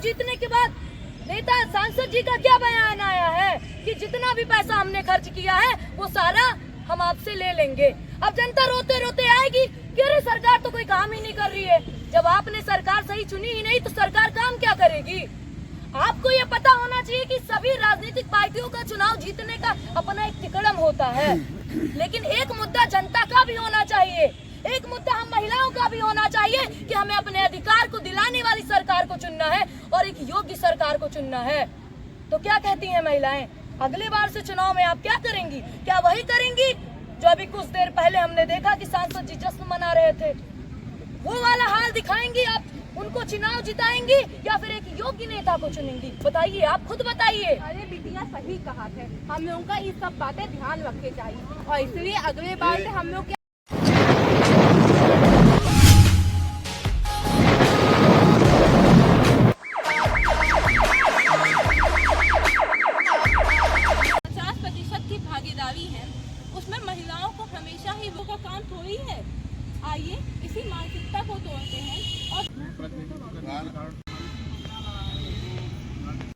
जीतने के बाद नेता सांसद जी का क्या बयान आया है कि जितना भी पैसा हमने खर्च किया है वो सारा हम आपसे ले लेंगे। अब जनता रोते रोते आएगी कि अरे सरकार तो कोई काम ही नहीं कर रही है। जब आपने सरकार सही चुनी ही नहीं तो सरकार काम क्या करेगी? आपको ये पता होना चाहिए कि सभी राजनीतिक पार्टियों का चुनाव जीतने का अपना एक तिकड़म होता है, लेकिन एक मुद्दा जनता का भी होना चाहिए, एक मुद्दा हम महिलाओं का भी होना चाहिए कि हमें अपने अधिकार को दिलाने वाली सरकार को चुनना है और एक योग्य सरकार को चुनना है। तो क्या कहती हैं महिलाएं, अगले बार से चुनाव में आप क्या करेंगी? क्या वही करेंगी जो अभी कुछ देर पहले हमने देखा कि सांसद जी जश्न मना रहे थे? वो वाला हाल दिखाएंगी आप? उनको चुनाव जिताएंगी या फिर एक योग्य नेता को चुनेंगी? बताइए, आप खुद बताइए। अरे बिटिया सही कहा है, हम लोगों का ये सब बातें ध्यान रखनी चाहिए और इसलिए अगले बार से हम लोग 50% की भागीदारी है, उसमें महिलाओं को हमेशा ही वो का काम थोड़ी है। आइए इसी मानसिकता को तोड़ते हैं और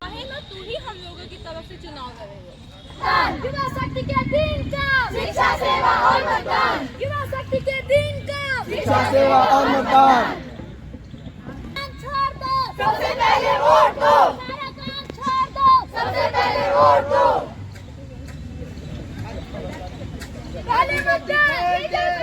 चाहे ना तू ही हम लोगों की तरफ से चुनाव करेंगे। युवा शक्ति के दिन का शिक्षा सेवा और मतदान, युवा शक्ति के दिन का शिक्षा सेवा और मतदान। छोड़ दो, सबसे पहले वोट दो, सारा काम छोड़ दो, सबसे पहले वोट दो। पहले मतदान,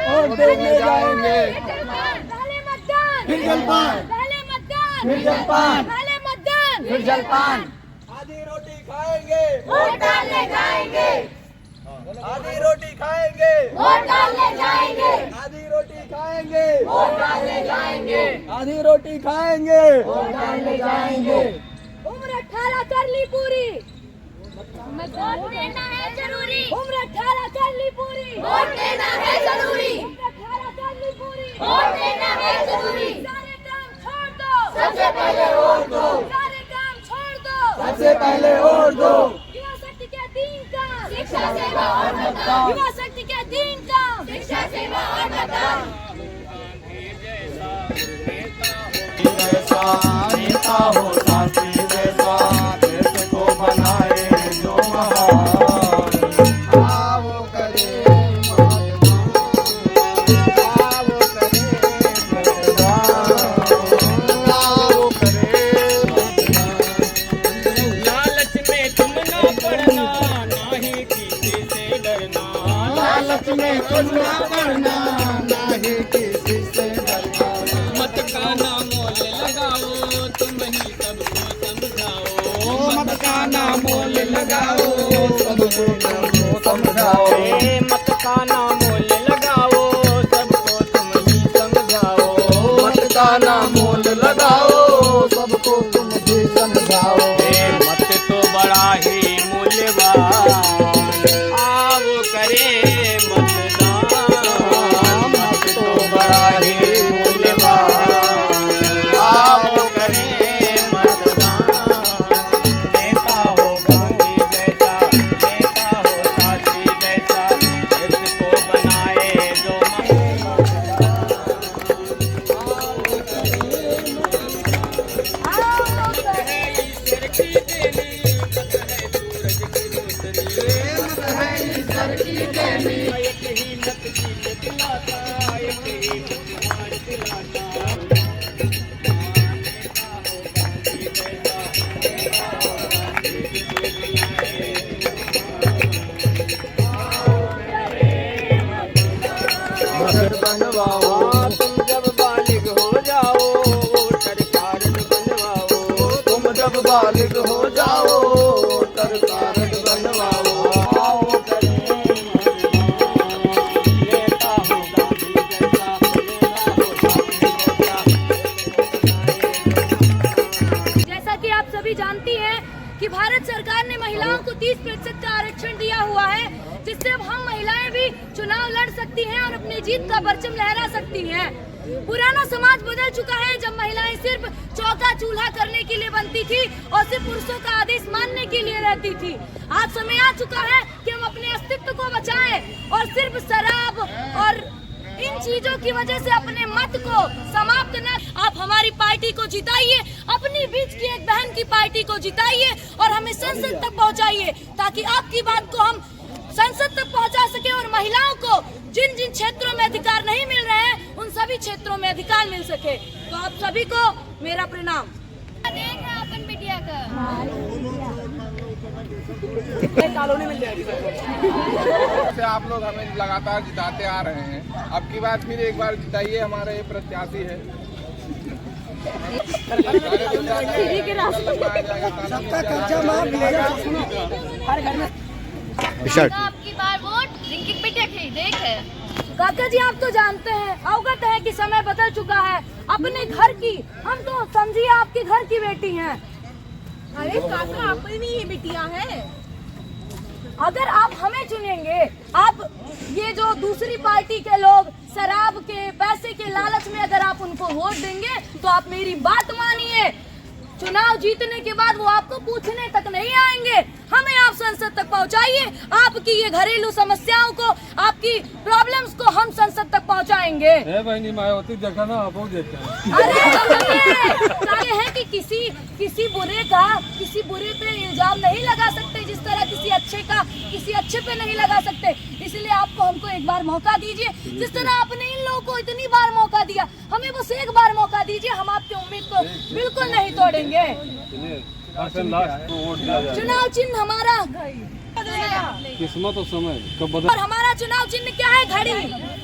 वोट देने जाएंगे, पहले मतदान, फिर जलपान, पहले मतदान, फिर जलपान, पहले मतदान, फिर जलपान। आधी रोटी खाएंगे, वोट डालने जाएंगे, आधी रोटी खाएंगे, वोट डालने जाएंगे, आधी रोटी खाएंगे, वोट डालने जाएंगे, आधी रोटी खाएंगे, वोट डालने जाएंगे। उम्र 18 कर ली पूरी, वोट देना है जरूरी, उम्र 18 कर ली पूरी, वोट देना है जरूरी, उम्र 18 कर ली पूरी, वोट देना है जरूरी। सारे काम छोड़ दो, सबसे पहले वोट दो, सारे काम छोड़ दो, सबसे पहले वोट दो। युवा शक्ति के दिन का शिक्षा सेवा और मतदान, युवा शक्ति के दिन का शिक्षा सेवा और मतदान। नेता हो साथी जैसा, देश को बनाए जो महान। आओ करे आओ करे आओ करे। लालच में तुम ना पड़ना, ना ही किसी से डरना। लालच में तुम ना पड़ना, ना ही किसी से डरना। मत का ना मोल लगाओ, तुम ही सबको समझाओ। मत का ना मोल लगाओ, सबको समझाओ। मत का ना मोल लगाओ, सबको तुम ही समझाओ। मत का ना मोल लगाओ, सबको तुम भी समझाओ। मत तो बड़ा ही मूल्यवान, आओ करे मतदान। मत तो बड़ा ही मूल्यवान, आओ करे मतदान। नेता हो गांधी जैसा, नेता हो साथी जैसा, इसको बनाए जो ईश्वर की देनी, मत है सूरज की रोशनी। एक ही नत की दिलाता, एक ही तुम्हार दिलाता। बनवाओ, तुम जब बालिग हो जाओ, वोटर कार्ड बनवाओ। तुम जब बालिग हो जाओ, वोटर कार्ड बनवाओ। आओ करे नेता हो गांधी जैसा, नेता हो साथी जैसा। जैसा कि आप सभी जानती हैं कि भारत सरकार ने महिलाओं को 30% का आरक्षण दिया हुआ है, जिससे अब हम महिलाएं भी चुनाव लड़ सकती हैं और अपनी जीत का परचम लहरा सकती हैं। पुराना समाज बदल चुका है, जब महिलाएं सिर्फ चौका चूल्हा करने के लिए बनती थी और सिर्फ पुरुषों का आदेश मानने के लिए रहती थी। आज समय आ चुका है कि हम अपने अस्तित्व को बचाएं और सिर्फ शराब और इन चीजों की वजह से अपने मत को समाप्त न, आप हमारी पार्टी को जिताइए, अपनी बीच की एक बहन की पार्टी को जिताइए और हमें संसद तक पहुंचाइए, ताकि आपकी बात को हम संसद तक पहुंचा सके और महिलाओं को जिन जिन क्षेत्रों में अधिकार नहीं मिल रहे हैं उन सभी क्षेत्रों में अधिकार मिल सके। तो आप सभी को मेरा प्रणाम। अपन मीडिया का कॉलोनी मिल जाएगी से आप लोग हमें लगातार जिताते आ रहे हैं, अब की बार फिर एक बार जिताइए, हमारे ये प्रत्याशी है। सबका खर्चा माफ मिलेगा हर घर में। आपकी बार वोट रिंकी पिटिया की देख है। काका जी आप तो जानते हैं, अवगत है कि समय बदल चुका है। अपने घर की, हम तो समझिए आपके घर की बेटी हैं। अरे काका अपनी ही बिटिया है। अगर आप हमें चुनेंगे, आप ये जो दूसरी पार्टी के लोग शराब के पैसे के लालच में अगर आप उनको वोट देंगे तो आप मेरी बात मानिए, चुनाव जीतने के बाद वो आपको पूछने तक नहीं आएंगे। हमें आप संसद तक पहुंचाइए, आपकी ये घरेलू समस्याओं को, आपकी प्रॉब्लम्स को हम संसद तक पहुंचाएंगे। बहनी मायावती देखा ना, आप देखते हैं। अरे ये है कि किसी बुरे पे इल्जाम नहीं लगा सकते, जिस तरह किसी अच्छे पे नहीं लगा सकते। इसलिए आपको हमको एक बार मौका दीजिए, जिस तरह आपने इन लोगों को इतनी बार मौका दिया, हमें बस एक बार मौका दीजिए। हम आपकी उम्मीद को बिल्कुल नहीं तोड़ेंगे। चुनाव चिन्ह हमारा किस्मत और समय कब और हमारा चुनाव चिन्ह क्या है? घड़ी।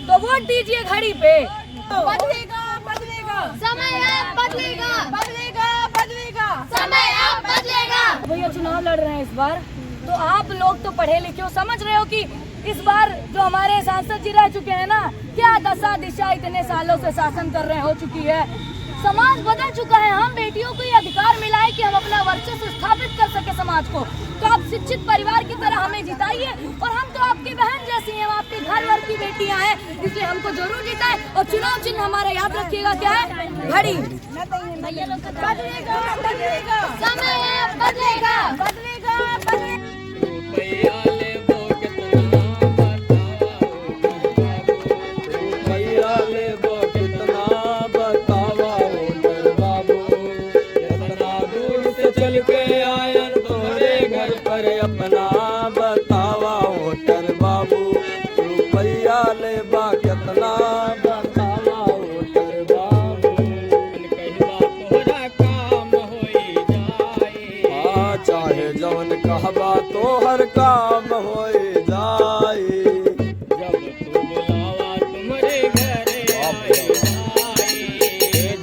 तो वोट दीजिए घड़ी पे। बदलेगा बदलेगा समय अब बदलेगा बदलेगा बदलेगा समय अब बदलेगा। भैया चुनाव लड़ रहे हैं इस बार, तो आप लोग तो पढ़े लिखे हो, समझ रहे हो कि इस बार जो हमारे सांसद जी रह चुके हैं ना, क्या दशा दिशा इतने सालों से शासन कर रहे हो चुकी है। समाज बदल चुका है। हम बेटियों को ये अधिकार मिला है कि हम अपना वर्चस्व स्थापित कर सके समाज को। तो आप शिक्षित परिवार की तरह हमें जिताइए, और हम तो आपकी बहन जैसी हैं, हम आपके घर वर की बेटियां हैं, इसलिए हमको जरूर जिताएं। और चुनाव चिन्ह हमारा याद रखिएगा क्या है? घड़ी। बदलेगा बदलेगा समय बदलेगा बदलेगा बदलेगा। चल के आयन तोरे घर पर अपना बतावा होटर बाबू, रुपया ले बा कितना बतावा होटर बाबू। तोहरा काम होई जाए, चाहे जवन कहबा तो हर काम होई जाए। जब तू बुलावा तुम्हारे घरे आए जाए,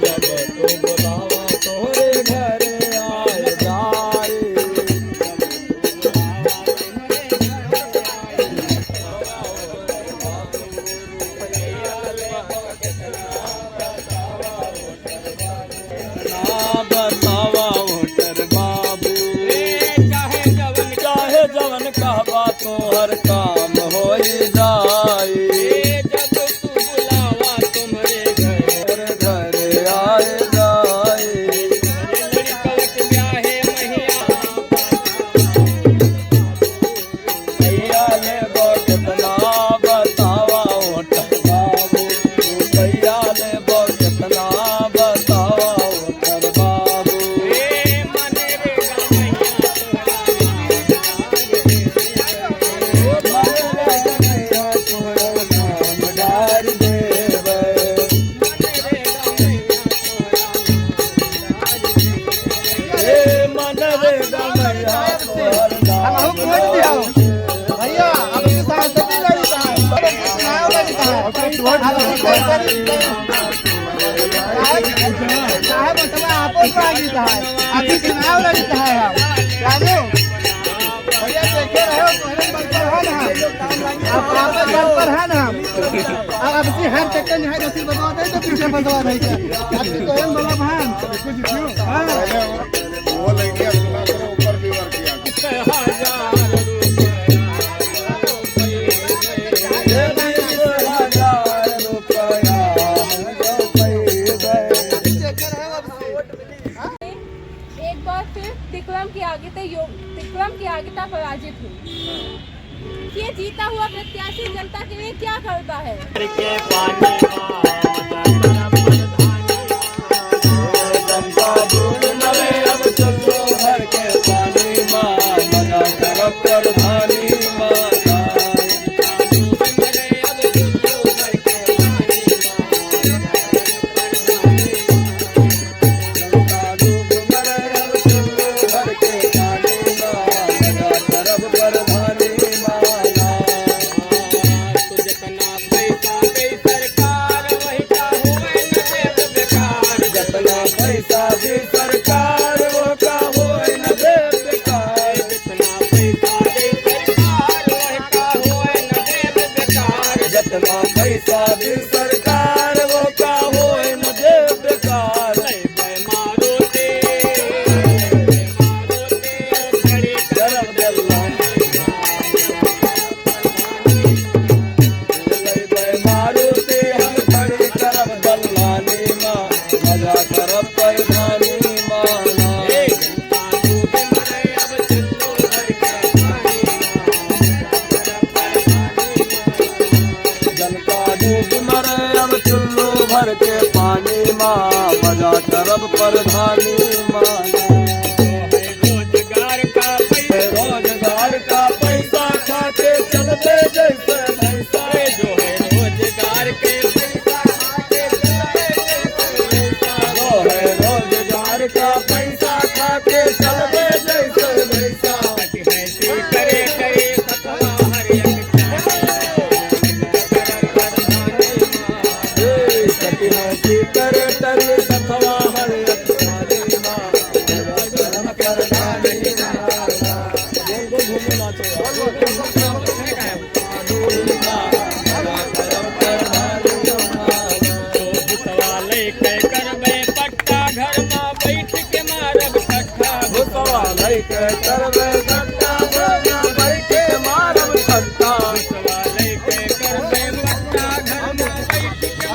जब तू बुलावा तोरे घरे आए जाए। बतावा होटर बाबू, चाहे जवन कहबा तो हर काम होई जाए। जब तू बुलावा तुम्हारे घरे घरे आए जाए। लड़कवत ब्याहे मैया, भैया ले बो कितना बतावा होटर बाबू, भैया ले बो कितना बतावा होटर बाबू। मने रे मैया तोहरा नाम डार देवे, मन रे गमैया तोहर नाम डार देवे। भैया अब ये सांसद नहीं लड़ता है, चुनाव लड़ता है। चाहे मतलब आपस में जीता है, अभी चुनाव लड़ता है। हम जानो भैया देखे रहे हो, पहले बल पर है ना, आप आपस बल पर है ना। अब अपनी हर चक्कर है जैसी बदवा दे तो पीछे बदवा दे आपकी तो हम बड़ा भान वो लेके अपना करो ऊपर भी वर्क किया। एक बार फिर तिकलम की आगे तिकलम की आगे पराजित हुई। ये जीता हुआ प्रत्याशी जनता के लिए क्या करता है? जनता डूब मरे अब चलो भर के पानी माँ मजा करब प्रधानी माता जनता डूब मरे अब चलो भर के पानी माँ मजा करब प्रधानी माता जितना पैसा दे सरकार वही का होए न देव बेकार। जितना पैसा दी सरकार वो का होए न दे बेकार जितना पैसा दे सरकार वही का होए न देव बेकार। जितना पैसा दी सरकार वो का होए न दे बेकार मारो दे खड़ी करब दल्लानी मारुति हम खड़ी करब दल्लानी माँ मजा करब प्रधानी माना जनता डूब मरे अब चुल्लू भर के पानी माँ मजा करब प्रधानी माना रोजगार का पैसा रोजगार का पैसा खाके चलते जैसे भैंसा जो है रोजगार के पैसा जो है रोजगार का पैसा खाके चलते जैसे भैंसा ऐसे करे करे सतवा हरियन कटिहासी करे तरे सथवा हर अखानी माँ करम प्रधानी माता बोल घूमना सवाले के करबे पट्टा घर में बैठ के मारब कट्ठा सवाल के करबे घंटा बैठे मारब घंटा सवाले के करबे पट्टा घर में बैठ के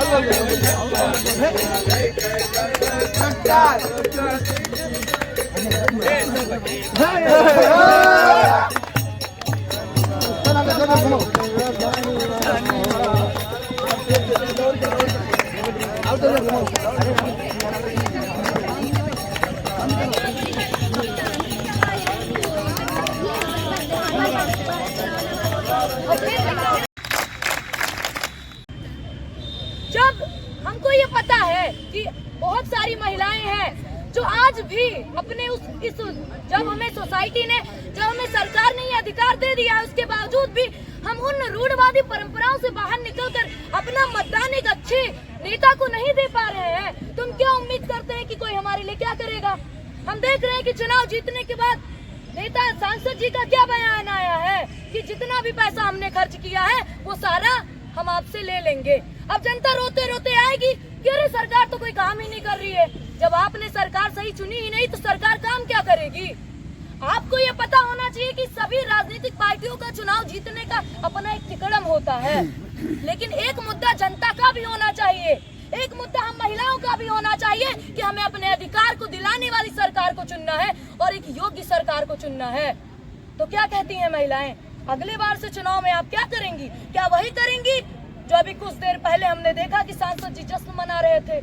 जब हमको ये पता है कि बहुत सारी महिलाएं हैं जो आज भी अपने जब हमें सोसाइटी ने जब हमें सरकार ने ये अधिकार दे दिया है उसके बावजूद भी हम उन रूढ़वादी परंपराओं से बाहर निकलकर अपना मतदान एक अच्छे नेता को नहीं दे पा रहे हैं। तुम क्या उम्मीद करते हैं कि कोई हमारे लिए क्या करेगा? हम देख रहे हैं कि चुनाव जीतने के बाद नेता सांसद जी का क्या बयान आया है कि जितना भी पैसा हमने खर्च किया है वो सारा हम आपसे ले लेंगे। अब जनता रोते रोते आएगी कि अरे सरकार तो कोई काम ही नहीं कर रही है। जब आपने सरकार सही चुनी ही नहीं तो सरकार काम क्या करेगी? आपको ये पता होना चाहिए कि सभी राजनीतिक पार्टियों का चुनाव जीतने का अपना एक तिकड़म होता है, लेकिन एक मुद्दा जनता का भी होना चाहिए, एक मुद्दा हम महिलाओं का भी होना चाहिए कि हमें अपने अधिकार को दिलाने वाली सरकार को चुनना है और एक योग्य सरकार को चुनना है। तो क्या कहती हैं महिलाएं, अगले बार से चुनाव में आप क्या करेंगी? क्या वही करेंगी जो अभी कुछ देर पहले हमने देखा कि सांसद जी जश्न मना रहे थे?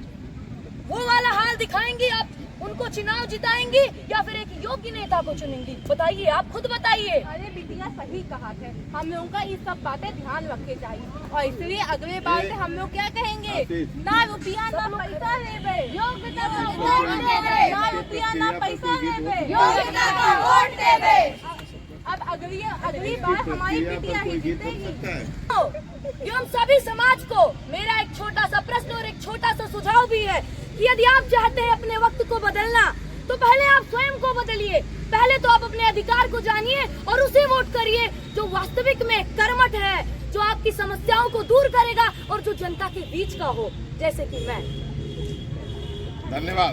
वो वाला हाल दिखाएंगी आप? उनको चुनाव जिताएंगी या फिर एक योग्य नेता को चुनेंगी? बताइए, आप खुद बताइए। अरे बिटिया सही कहा है, हम लोगों का ये सब बातें ध्यान रखे चाहिए और इसलिए अगले बार से हम लोग क्या कहेंगे, ना रुपया ना पैसा लेबे, योग्यता का वोट देबे, ना रुपया ना पैसा लेबे, योग्यता का वोट देबे। अब अगली बार हमारी बिटिया ही जीतेगी। एवं सभी समाज को मेरा एक छोटा सा प्रश्न और एक छोटा सा सुझाव भी है कि यदि आप चाहते हैं अपने वक्त को बदलना तो पहले आप स्वयं को बदलिए। पहले तो आप अपने अधिकार को जानिए और उसे वोट करिए जो वास्तविक में कर्मठ है, जो आपकी समस्याओं को दूर करेगा और जो जनता के बीच का हो, जैसे कि मैं। धन्यवाद।